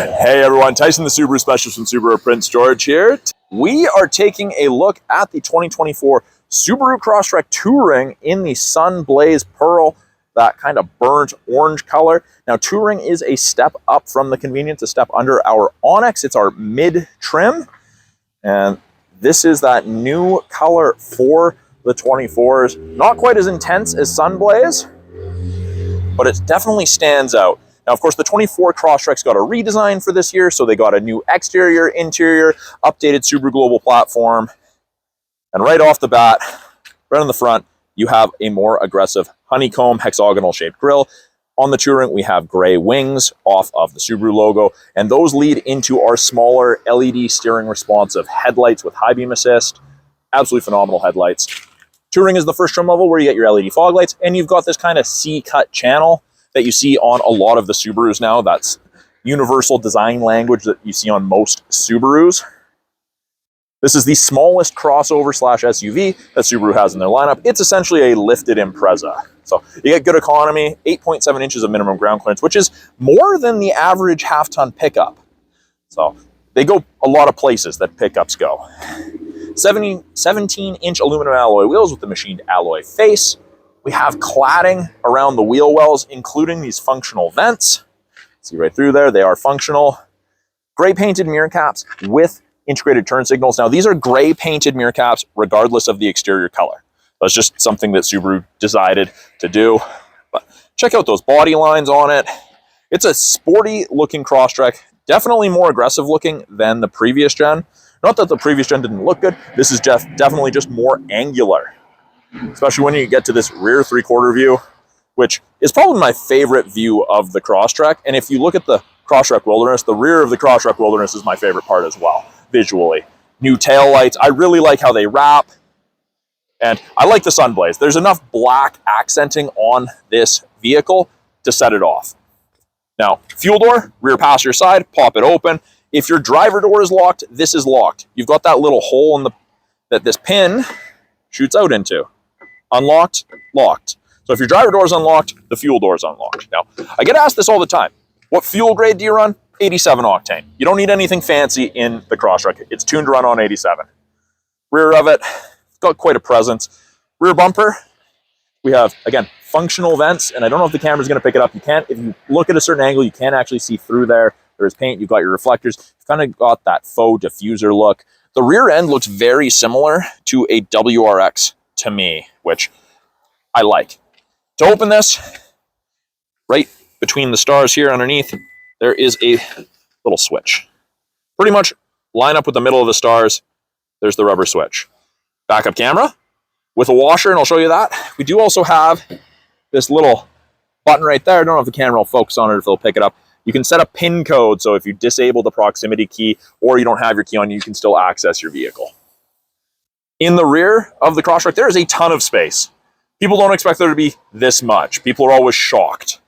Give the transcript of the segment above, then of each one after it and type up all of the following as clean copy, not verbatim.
Hey everyone, Tyson the Subaru Specialist from Subaru Prince George here. We are taking a look at the 2024 Subaru Crosstrek Touring in the Sun Blaze Pearl, that kind of burnt orange color. Now Touring is a step up from the convenience, a step under our Onyx. It's our mid trim, and this is that new color for the 24s. Not quite as intense as Sun Blaze, but it definitely stands out. Now, of course, the 24 Crosstrek's got a redesign for this year, so they got a new exterior, interior, updated Subaru Global platform. And right off the bat, right on the front, you have a more aggressive honeycomb hexagonal shaped grille. On the Touring, we have gray wings off of the Subaru logo, and those lead into our smaller LED steering responsive headlights with high beam assist. Absolutely phenomenal headlights. Touring is the first trim level where you get your LED fog lights, and you've got this kind of C-cut channel that you see on a lot of the Subarus now. That's universal design language that you see on most Subarus. This is the smallest crossover slash SUV that Subaru has in their lineup. It's essentially a lifted Impreza. So you get good economy, 8.7 inches of minimum ground clearance, which is more than the average half-ton pickup. So they go a lot of places that pickups go. 17-inch aluminum alloy wheels with the machined alloy face. We have cladding around the wheel wells, including these functional vents. See right through there, they are functional. Gray painted mirror caps with integrated turn signals. Now, these are gray painted mirror caps regardless of the exterior color. That's just something that Subaru decided to do. But check out those body lines on it. It's a sporty looking Crosstrek, definitely more aggressive looking than the previous gen. Not that the previous gen didn't look good, this is definitely just more angular. Especially when you get to this rear three-quarter view, which is probably my favorite view of the Crosstrek. And if you look at the Crosstrek Wilderness, the rear of the Crosstrek Wilderness is my favorite part as well, visually. New taillights, I really like how they wrap. And I like the Sun Blaze. There's enough black accenting on this vehicle to set it off. Now, fuel door, rear passenger side, pop it open. If your driver door is locked, this is locked. You've got that little hole in that this pin shoots out into. Unlocked, locked. So if your driver door is unlocked, the fuel door is unlocked. Now, I get asked this all the time. What fuel grade do you run? 87 octane. You don't need anything fancy in the Crosstrek. It's tuned to run on 87. Rear of it, it's got quite a presence. Rear bumper, we have, again, functional vents, and I don't know if the camera's going to pick it up. You can't, if you look at a certain angle, you can't actually see through there. There's paint, you've got your reflectors. You've kind of got that faux diffuser look. The rear end looks very similar to a WRX to me, which I like. To open this, right between the stars here underneath, there is a little switch. Pretty much line up with the middle of the stars, there's the rubber switch. Backup camera with a washer, and I'll show you that. We do also have this little button right there. I don't know if the camera will focus on it or if it'll pick it up. You can set a PIN code, so if you disable the proximity key or you don't have your key on you, can still access your vehicle. In the rear of the Crosstrek, there is a ton of space. People don't expect there to be this much. People are always shocked.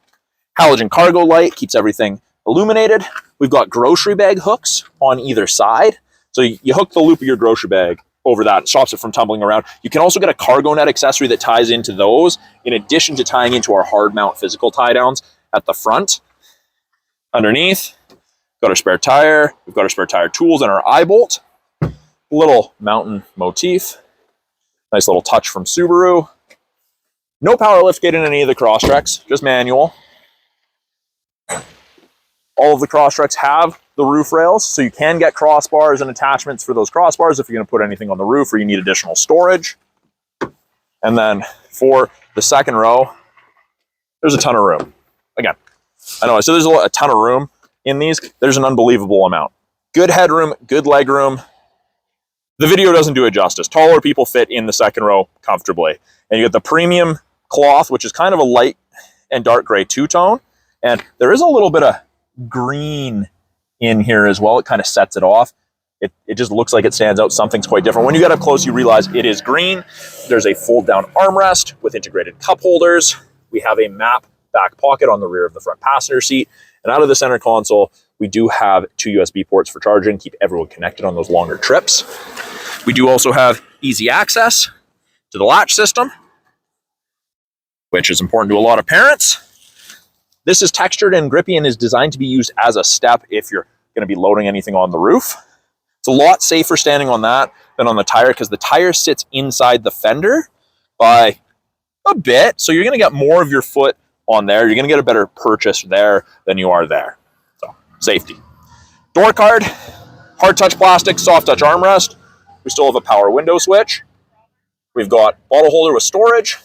Halogen cargo light keeps everything illuminated. We've got grocery bag hooks on either side. So you hook the loop of your grocery bag over that. It stops it from tumbling around. You can also get a cargo net accessory that ties into those, in addition to tying into our hard mount physical tie downs at the front. Underneath, got our spare tire. We've got our spare tire tools and our eye bolt. Little mountain motif. Nice little touch from Subaru. No power liftgate in any of the Crosstreks, just manual. All of the Crosstreks have the roof rails, so you can get crossbars and attachments for those crossbars if you're going to put anything on the roof or you need additional storage. And then for the second row, there's a ton of room. Again, I know, so there's a ton of room in these. There's an unbelievable amount. Good headroom, good leg room. The video doesn't do it justice. Taller people fit in the second row comfortably. And you get the premium cloth, which is kind of a light and dark gray two-tone. And there is a little bit of green in here as well. It kind of sets it off. It just looks like it stands out. Something's quite different. When you get up close, you realize it is green. There's a fold-down armrest with integrated cup holders. We have a map back pocket on the rear of the front passenger seat. And out of the center console, we do have 2 USB ports for charging, keep everyone connected on those longer trips. We do also have easy access to the latch system, which is important to a lot of parents. This is textured and grippy and is designed to be used as a step if you're going to be loading anything on the roof. It's a lot safer standing on that than on the tire because the tire sits inside the fender by a bit. So you're going to get more of your foot on there. You're going to get a better purchase there than you are there. So safety. Door card, hard touch plastic, soft touch armrest. We still have a power window switch. We've got bottle holder with storage.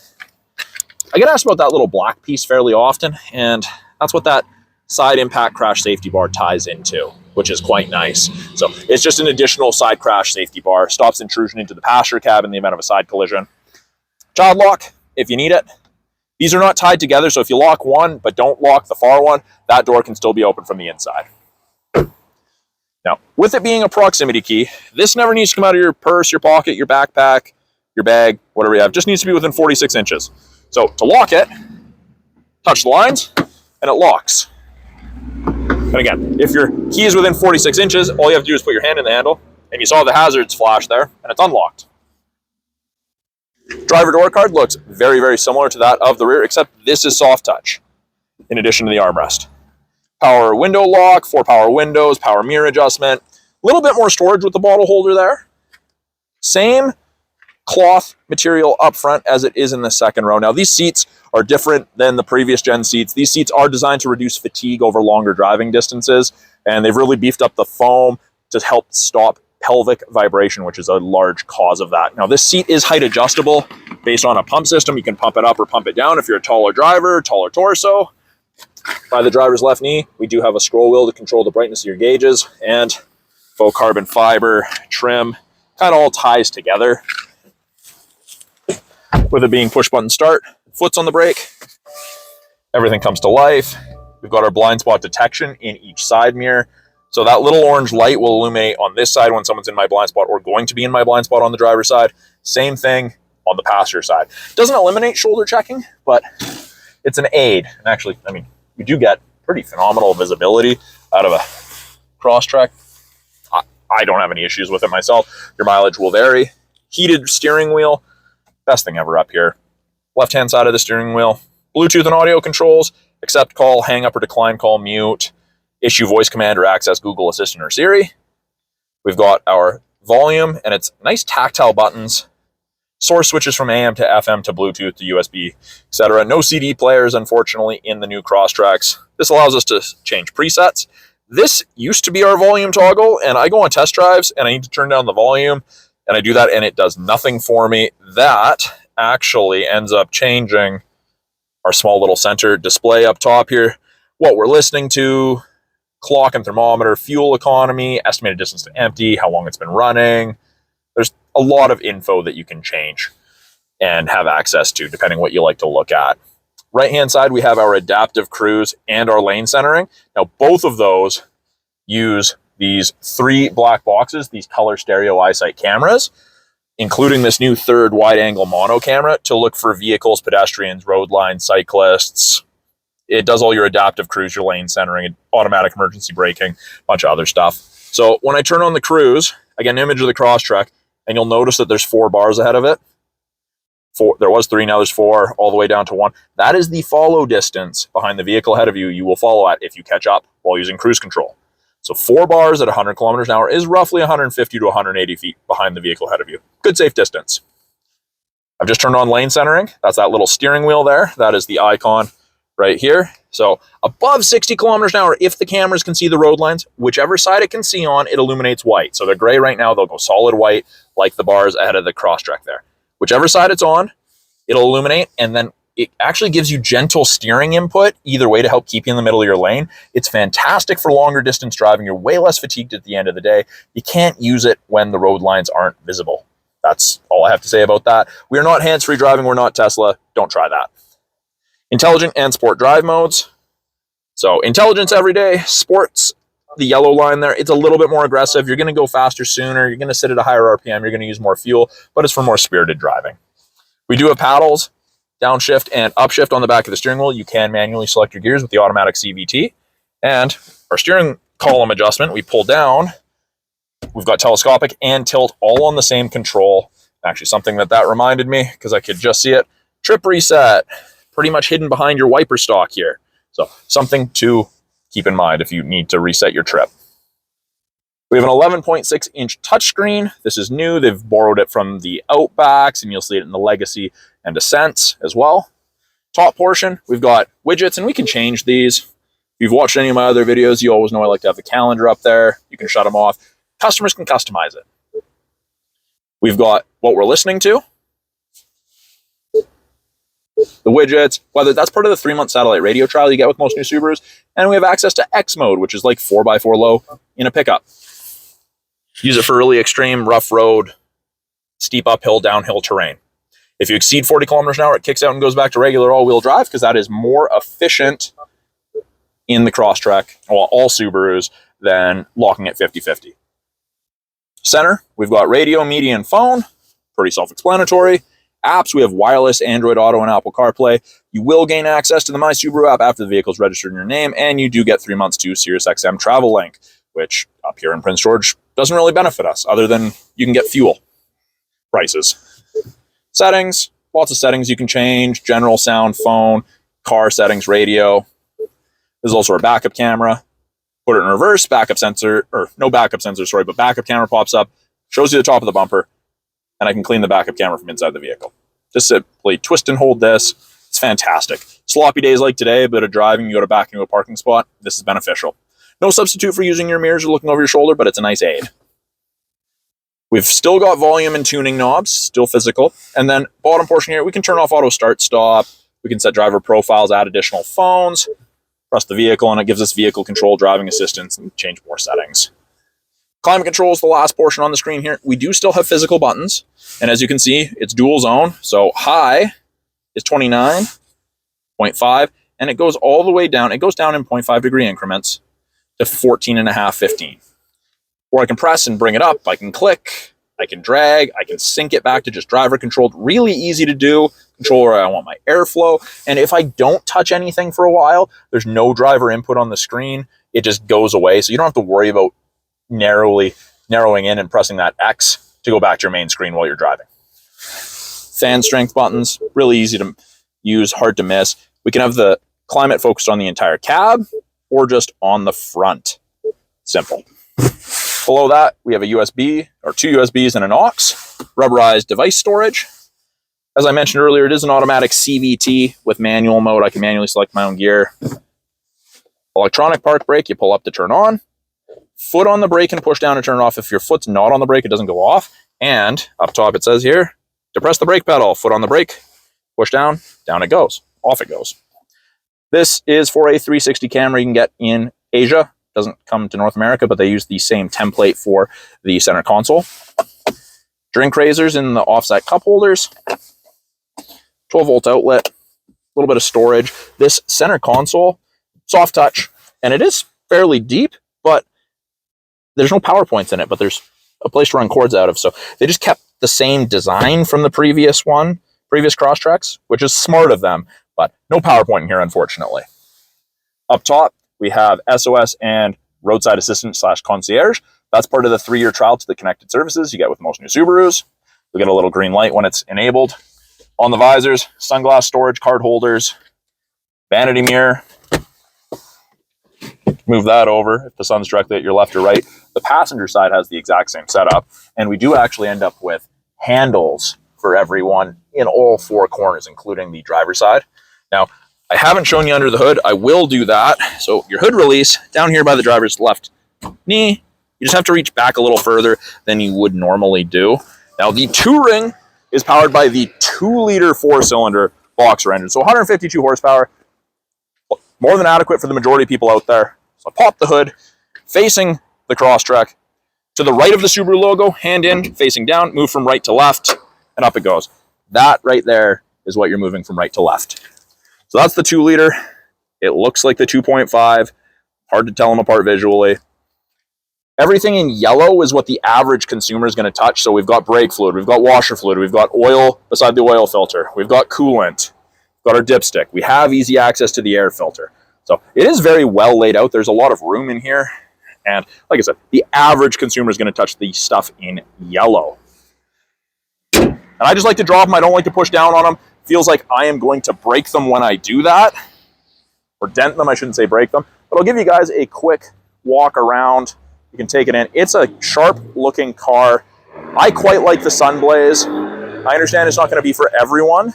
I get asked about that little black piece fairly often, and that's what that side impact crash safety bar ties into, which is quite nice. So it's just an additional side crash safety bar, stops intrusion into the passenger cab in the event of a side collision. Child lock, if you need it. These are not tied together, so if you lock one but don't lock the far one, that door can still be open from the inside. Now, with it being a proximity key, this never needs to come out of your purse, your pocket, your backpack, your bag, whatever you have. Just needs to be within 46 inches. So to lock it, touch the lines, and it locks. And again, if your key is within 46 inches, all you have to do is put your hand in the handle, and you saw the hazards flash there, and it's unlocked. Driver door card looks very, very similar to that of the rear, except this is soft touch, in addition to the armrest. Power window lock, 4 power windows, power mirror adjustment, a little bit more storage with the bottle holder there. Same cloth material up front as it is in the second row. Now these seats are different than the previous gen seats. These seats are designed to reduce fatigue over longer driving distances, and they've really beefed up the foam to help stop pelvic vibration, which is a large cause of that. Now this seat is height adjustable based on a pump system. You can pump it up or pump it down if you're a taller driver, taller torso. By the driver's left knee, we do have a scroll wheel to control the brightness of your gauges, and faux carbon fiber trim kind of all ties together. With it being push button start, foot's on the brake, everything comes to life. We've got our blind spot detection in each side mirror. So that little orange light will illuminate on this side when someone's in my blind spot or going to be in my blind spot on the driver's side. Same thing on the passenger side. Doesn't eliminate shoulder checking, but it's an aid. And actually, I mean, you do get pretty phenomenal visibility out of a Crosstrek. I don't have any issues with it myself. Your mileage will vary. Heated steering wheel. Best thing ever up here. Left-hand side of the steering wheel. Bluetooth and audio controls. Accept call, hang up or decline call, mute. Issue voice command or access Google Assistant or Siri. We've got our volume, and it's nice tactile buttons. Source switches from AM to FM to Bluetooth to USB, etc. No CD players, unfortunately, in the new Crosstreks. This allows us to change presets. This used to be our volume toggle, and I go on test drives, and I need to turn down the volume, and I do that, and it does nothing for me. That actually ends up changing our small little center display up top here, what we're listening to, clock and thermometer, fuel economy, estimated distance to empty, how long it's been running. There's a lot of info that you can change and have access to, depending what you like to look at. Right-hand side, we have our adaptive cruise and our lane centering. Now, both of those use these 3 black boxes, these color stereo EyeSight cameras, including this new 3rd wide-angle mono camera to look for vehicles, pedestrians, road lines, cyclists. It does all your adaptive cruise, your lane centering, automatic emergency braking, a bunch of other stuff. So when I turn on the cruise, I get an image of the Crosstrek, and you'll notice that there's 4 bars ahead of it. There was 3, now there's 4, all the way down to 1. That is the follow distance behind the vehicle ahead of you you will follow at if you catch up while using cruise control. So 4 bars at 100 kilometers an hour is roughly 150 to 180 feet behind the vehicle ahead of you. Good safe distance. I've just turned on lane centering. That's that little steering wheel there. That is the icon right here. So above 60 kilometers an hour, if the cameras can see the road lines, whichever side it can see on, it illuminates white. So they're gray right now. They'll go solid white like the bars ahead of the Crosstrek there. Whichever side it's on, it'll illuminate, and then it actually gives you gentle steering input either way to help keep you in the middle of your lane. It's fantastic for longer distance driving. You're way less fatigued at the end of the day. You can't use it when the road lines aren't visible. That's all I have to say about that. We are not hands-free driving. We're not Tesla. Don't try that. Intelligent and sport drive modes. So intelligence every day, sports, the yellow line there, it's a little bit more aggressive. You're going to go faster sooner. You're going to sit at a higher RPM. You're going to use more fuel, but it's for more spirited driving. We do have paddles, downshift and upshift on the back of the steering wheel. You can manually select your gears with the automatic CVT. And our steering column adjustment, we pull down. We've got telescopic and tilt all on the same control. Actually, something that reminded me, because I could just see it. Trip reset, pretty much hidden behind your wiper stalk here. So something to keep in mind if you need to reset your trip. We have an 11.6-inch touchscreen. This is new. They've borrowed it from the Outbacks, and you'll see it in the Legacy and Ascents as well. Top portion, we've got widgets, and we can change these. If you've watched any of my other videos, you always know I like to have the calendar up there. You can shut them off. Customers can customize it. We've got what we're listening to, the widgets, whether that's part of the 3-month satellite radio trial you get with most new Subarus, and we have access to X mode, which is like 4x4 low in a pickup. Use it for really extreme, rough road, steep uphill, downhill terrain. If you exceed 40 kilometers an hour, it kicks out and goes back to regular all-wheel drive because that is more efficient in the Crosstrek, well, all Subarus, than locking at 50-50. Center, we've got radio, media, and phone. Pretty self-explanatory. Apps, we have wireless, Android Auto, and Apple CarPlay. You will gain access to the My Subaru app after the vehicle is registered in your name, and you do get 3 months to SiriusXM Travel Link, which up here in Prince George doesn't really benefit us, other than you can get fuel prices. Settings, lots of settings you can change. General, sound, phone, car settings, radio. There's also our backup camera. Put it in reverse, backup sensor, or no backup sensor, sorry, but backup camera pops up, shows you the top of the bumper, and I can clean the backup camera from inside the vehicle. Just simply twist and hold this. It's fantastic. Sloppy days like today, a bit of driving, you go to back into a parking spot, this is beneficial. No substitute for using your mirrors or looking over your shoulder, but it's a nice aid. We've still got volume and tuning knobs, still physical. And then bottom portion here, we can turn off auto start stop. We can set driver profiles, add additional phones, press the vehicle, and it gives us vehicle control, driving assistance, and change more settings. Climate control is the last portion on the screen here. We do still have physical buttons. And as you can see, it's dual zone. So high is 29.5, and it goes all the way down. It goes down in 0.5 degree increments to 14.5, 15. Or I can press and bring it up. I can click, I can drag, I can sync it back to just driver controlled. Really easy to do. Control where I want my airflow. And if I don't touch anything for a while, there's no driver input on the screen. It just goes away. So you don't have to worry about narrowing in and pressing that X to go back to your main screen while you're driving. Fan strength buttons, really easy to use, hard to miss. We can have the climate focused on the entire cab or just on the front. Simple. Below that, we have a USB, or 2 USBs and an aux, rubberized device storage. As I mentioned earlier, it is an automatic CVT with manual mode. I can manually select my own gear. Electronic park brake, you pull up to turn on. Foot on the brake and push down to turn it off. If your foot's not on the brake, it doesn't go off. And up top it says here, to press the brake pedal, foot on the brake, push down, down it goes, off it goes. This is for a 360 camera you can get in Asia. Doesn't come to North America, but they use the same template for the center console. Drink raisers in the offset cup holders. 12-volt outlet, a little bit of storage. This center console, soft touch, and it is fairly deep, but there's no power points in it, but there's a place to run cords out of. So they just kept the same design from the previous Crosstreks, which is smart of them, but no power point in here, unfortunately. Up top, we have SOS and roadside assistance / concierge. That's part of the 3-year trial to the connected services you get with most new Subarus. You'll get a little green light when it's enabled. On the visors, sunglass storage, card holders, vanity mirror. Move that over if the sun's directly at your left or right. The passenger side has the exact same setup, and we do actually end up with handles for everyone in all 4 corners, including the driver's side. Now, I haven't shown you under the hood. I will do that. So your hood release down here by the driver's left knee, you just have to reach back a little further than you would normally do. Now the 2-ring is powered by the 2-liter 4-cylinder Boxer engine. So 152 horsepower, more than adequate for the majority of people out there. So pop the hood, facing the Crosstrek. To the right of the Subaru logo, hand in, facing down, move from right to left, and up it goes. That right there is what you're moving from right to left. So that's the 2-liter. It looks like the 2.5. Hard to tell them apart visually. Everything in yellow is what the average consumer is going to touch. So we've got brake fluid, we've got washer fluid, we've got oil beside the oil filter, we've got coolant, we've got our dipstick. We have easy access to the air filter. So it is very well laid out. There's a lot of room in here. And like I said, the average consumer is going to touch the stuff in yellow. And I just like to drop them. I don't like to push down on them. Feels like I am going to break them when I do that. or dent them, I shouldn't say break them, but I'll give you guys a quick walk around. You can take it in. It's a sharp looking car. I quite like the Sunblaze. I understand it's not going to be for everyone,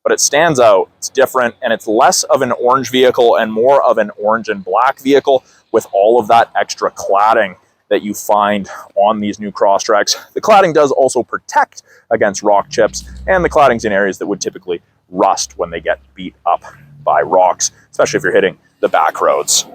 but it stands out. It's different, and it's less of an orange vehicle and more of an orange and black vehicle with all of that extra cladding that you find on these new Crosstreks. The cladding does also protect against rock chips, and the cladding's in areas that would typically rust when they get beat up by rocks, especially if you're hitting the back roads.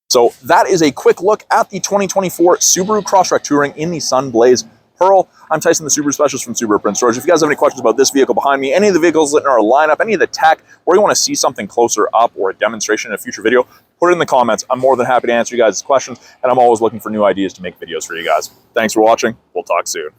So that is a quick look at the 2024 Subaru Crosstrek Touring in the Sunblaze Pearl. I'm Tyson, the Subaru specialist from Subaru Prince George. If you guys have any questions about this vehicle behind me, any of the vehicles in our lineup, any of the tech, or you want to see something closer up or a demonstration in a future video, put it in the comments. I'm more than happy to answer you guys' questions, and I'm always looking for new ideas to make videos for you guys. Thanks for watching. We'll talk soon.